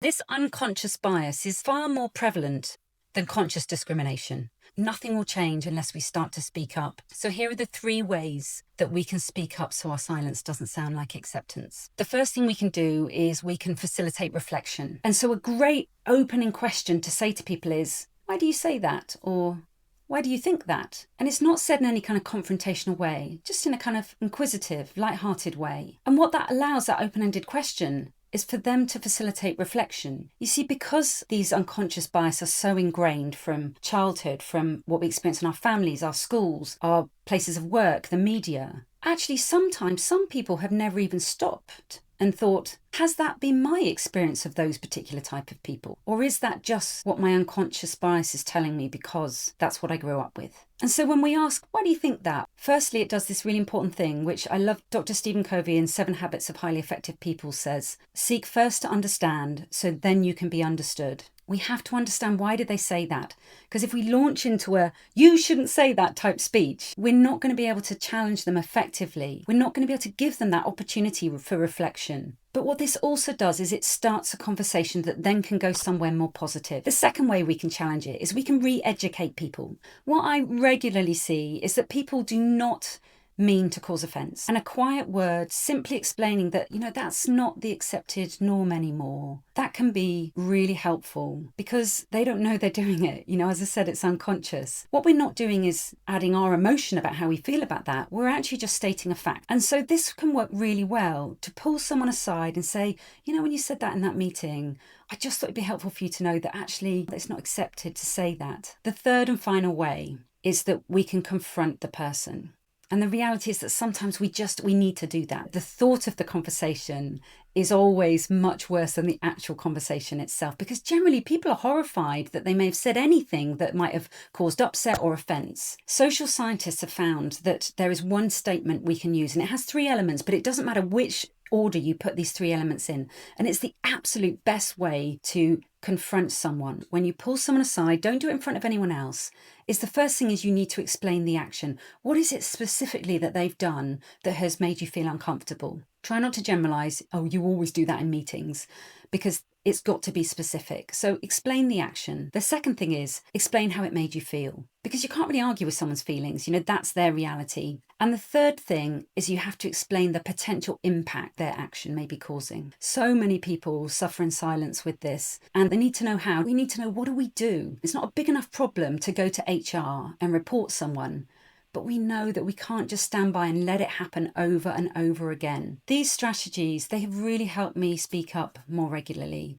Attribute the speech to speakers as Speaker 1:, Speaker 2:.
Speaker 1: This unconscious bias is far more prevalent than conscious discrimination. Nothing will change unless we start to speak up. So here are the 3 ways that we can speak up so our silence doesn't sound like acceptance. The first thing we can do is we can facilitate reflection. And so a great opening question to say to people is, why do you say that? Or why do you think that? And it's not said in any kind of confrontational way, just in a kind of inquisitive, light-hearted way. And what that allows, that open-ended question, is for them to facilitate reflection. You see, because these unconscious biases are so ingrained from childhood, from what we experience in our families, our schools, our places of work, the media, actually sometimes some people have never even stopped and thought, has that been my experience of those particular type of people? Or is that just what my unconscious bias is telling me because that's what I grew up with? And so when we ask, why do you think that? Firstly, it does this really important thing, which I love. Dr. Stephen Covey in 7 Habits of Highly Effective People says, seek first to understand, so then you can be understood. We have to understand, why did they say that? Because if we launch into a you shouldn't say that type speech, we're not going to be able to challenge them effectively. We're not going to be able to give them that opportunity for reflection. But what this also does is it starts a conversation that then can go somewhere more positive. The second way we can challenge it is we can re-educate people. What I regularly see is that people do not mean to cause offence. And a quiet word simply explaining that, that's not the accepted norm anymore, that can be really helpful because they don't know they're doing it. As I said, it's unconscious. What we're not doing is adding our emotion about how we feel about that. We're actually just stating a fact. And so this can work really well to pull someone aside and say, when you said that in that meeting, I just thought it'd be helpful for you to know that actually it's not accepted to say that. The third and final way is that we can confront the person. And the reality is that sometimes we need to do that. The thought of the conversation is always much worse than the actual conversation itself, because generally people are horrified that they may have said anything that might have caused upset or offence. Social scientists have found that there is one statement we can use, and it has 3 elements, but it doesn't matter which order you put these 3 elements in. And it's the absolute best way to confront someone. When you pull someone aside, don't do it in front of anyone else, is the first thing is you need to explain the action. What is it specifically that they've done that has made you feel uncomfortable? Try not to generalize, oh, you always do that in meetings, because it's got to be specific. So explain the action. The second thing is explain how it made you feel, because you can't really argue with someone's feelings. That's their reality. And the third thing is you have to explain the potential impact their action may be causing. So many people suffer in silence with this, and they need to know how. We need to know, what do we do? It's not a big enough problem to go to HR and report someone. But we know that we can't just stand by and let it happen over and over again. These strategies, they have really helped me speak up more regularly.